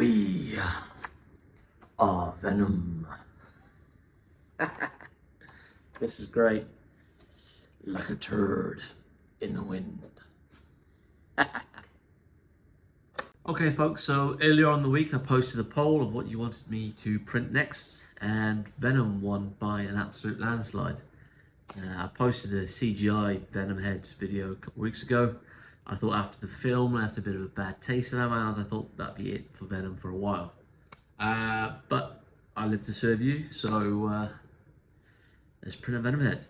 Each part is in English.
We are Venom. This is great. Like a turd in the wind. Okay folks, so earlier on in the week I posted a poll of what you wanted me to print next, and Venom won by an absolute landslide. I posted a CGI Venom Head video a couple of weeks ago. I thought after the film, I left a bit of a bad taste in my mouth. I thought that'd be it for Venom for a while. But I live to serve you, so let's print a Venom Head.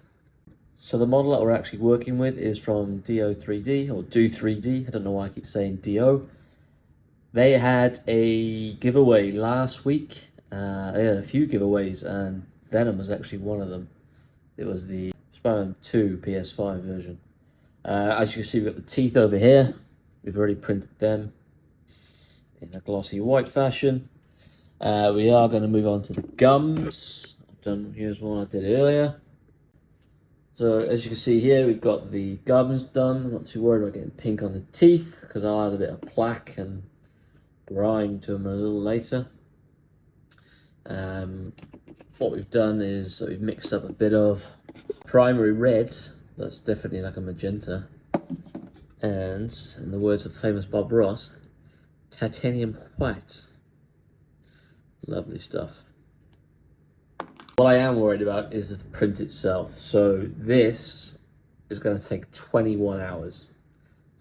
So the model that we're actually working with is from Do 3D, or Do 3D. I don't know why I keep saying Do. They had a giveaway last week. They had a few giveaways, and Venom was actually one of them. It was the Spiderman 2 PS5 version. As you can see, we've got the teeth over here. We've already printed them in a glossy white fashion. We are going to move on to the gums. Here's one I did earlier. So as you can see here, we've got the gums done. I'm not too worried about getting pink on the teeth, because I'll add a bit of plaque and grime to them a little later. What we've done is we've mixed up a bit of primary red, that's definitely like a magenta, and in the words of famous Bob Ross, titanium white. Lovely stuff. What I am worried about is the print itself. So this is going to take 21 hours.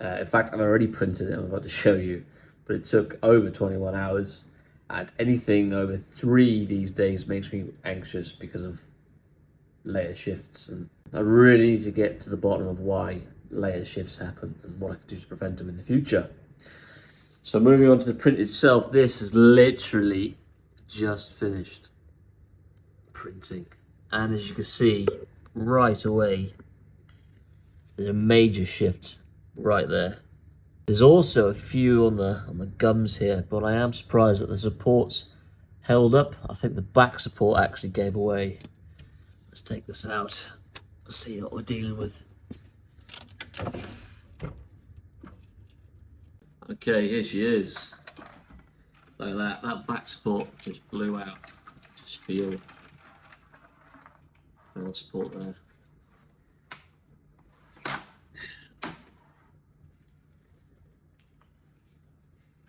In fact, I've already printed it, I'm about to show you, but it took over 21 hours. And anything over 3 these days makes me anxious because of layer shifts, and I really need to get to the bottom of why layer shifts happen and what I can do to prevent them in the future. So moving on to the print itself, this is literally just finished printing, and as you can see right away, there's a major shift right there. There's also a few on the gums here, but I am surprised that the supports held up. I think the back support actually gave away. Let's take this out. Let's see what we're dealing with. Okay, here she is. Like that. That back support just blew out. Just feel the support there.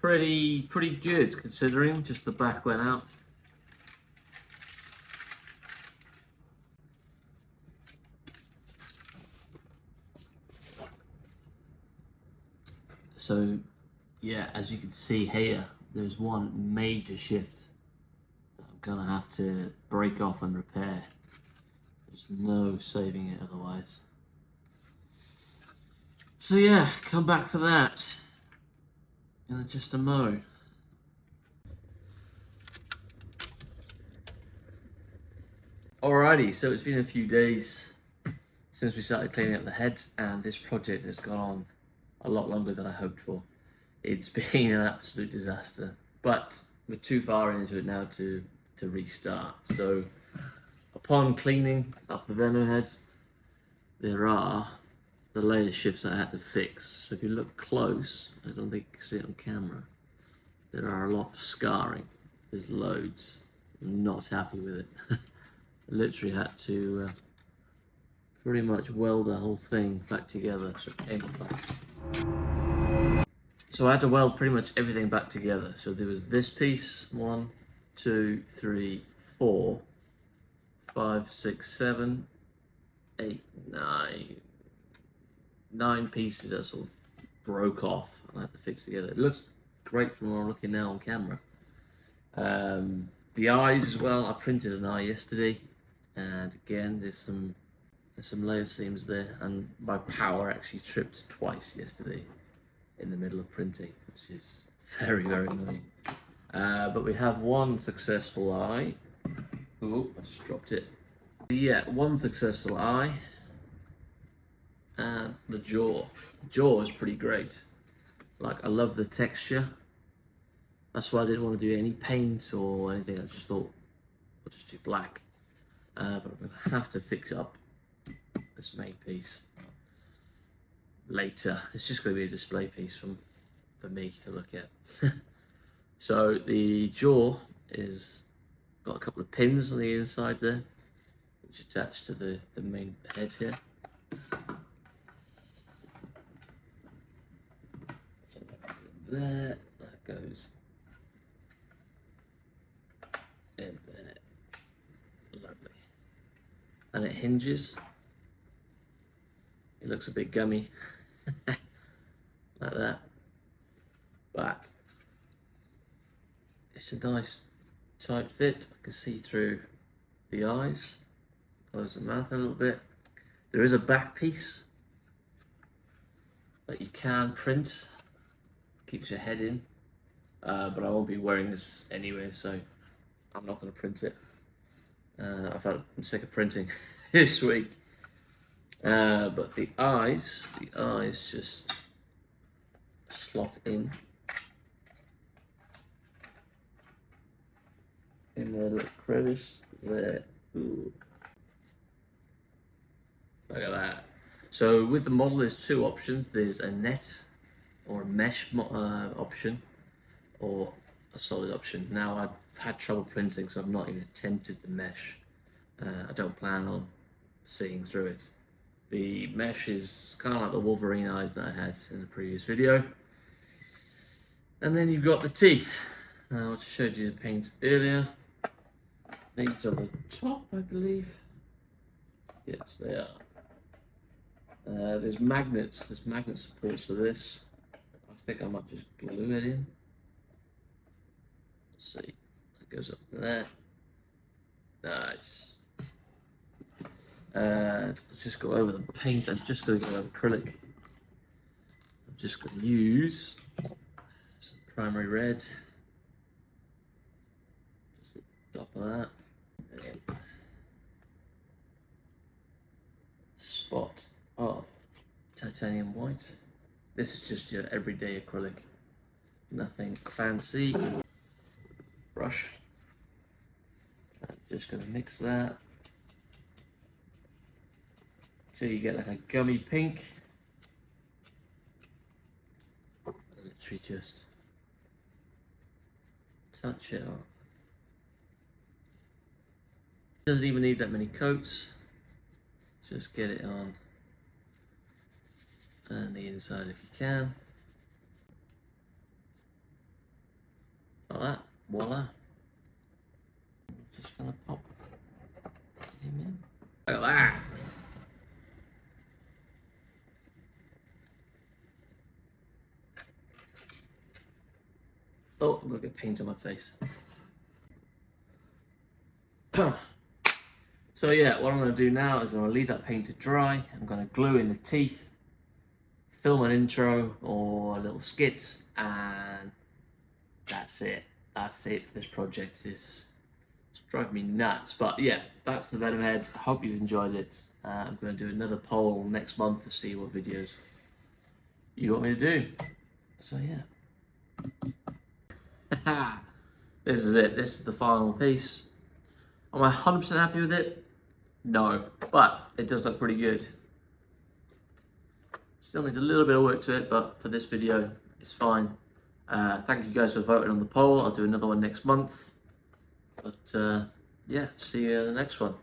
Pretty good considering just the back went out. So yeah, as you can see here, there's one major shift that I'm gonna have to break off and repair. There's no saving it otherwise. So yeah, come back for that in just a mo. Alrighty, so it's been a few days since we started cleaning up the heads, and this project has gone on a lot longer than I hoped for. It's been an absolute disaster, but we're too far into it now to restart. So upon cleaning up the Venom heads, there are the layer shifts I had to fix. So if you look close, I don't think you can see it on camera, there are a lot of scarring. There's loads. I'm not happy with it. I literally had to pretty much weld the whole thing back together so it came back. So I had to weld pretty much everything back together. So there was this piece, 1, 2, 3, 4, 5, 6, 7, 8, 9. 9 pieces that sort of broke off and I had to fix together. It looks great from where I'm looking now on camera. The eyes as well, I printed an eye yesterday, and again there's some layer seams there, and my power actually tripped twice yesterday in the middle of printing, which is very annoying. But we have one successful eye. Oh, I just dropped it. Yeah, one successful eye. And the jaw. The jaw is pretty great. Like, I love the texture. That's why I didn't want to do any paint or anything. I just thought I'll just do black. But I'm going to have to fix up this main piece later. It's just going to be a display piece for me to look at. So the jaw is got a couple of pins on the inside there, which attach to the main head here. So there, that goes in there. Lovely. And it hinges. It looks a bit gummy, like that. But it's a nice tight fit. I can see through the eyes. Close the mouth a little bit. There is a back piece that you can print. Keeps your head in. But I won't be wearing this anyway, so I'm not going to print it. I'm sick of printing this week. But the eyes just slot in the little crevice there. Ooh. Look at that. So with the model, there's two options. There's a net or a mesh option, or a solid option. Now, I've had trouble printing, so I've not even attempted the mesh. I don't plan on seeing through it. The mesh is kind of like the Wolverine eyes that I had in the previous video. And then you've got the teeth. Now, I just showed you the paint earlier. These are the top, I believe. Yes, they are. There's magnet supports for this. I think I might just glue it in. Let's see, that goes up there. Nice. Let's just go over the paint. I'm just going to go over acrylic. I'm just going to use some primary red. Just the top of that. And spot of titanium white. This is just your everyday acrylic. Nothing fancy. Brush. I'm just going to mix that till you get like a gummy pink. Literally just touch it up. Doesn't even need that many coats. Just get it on and the inside if you can. Like that. Voila. Just gonna pop him in. Look at that. Oh, I'm gonna get paint on my face. So yeah, what I'm gonna do now is I'm gonna leave that paint to dry. I'm gonna glue in the teeth, film an intro or a little skit, and that's it. That's it for this project. It's driving me nuts, but yeah, that's the Venom Head. I hope you've enjoyed it. I'm going to do another poll next month to see what videos you want me to do. So yeah, this is it. This is the final piece. Am I 100% happy with it? No, but it does look pretty good. Still needs a little bit of work to it, but for this video, it's fine. Thank you guys for voting on the poll. I'll do another one next month. But yeah, see you in the next one.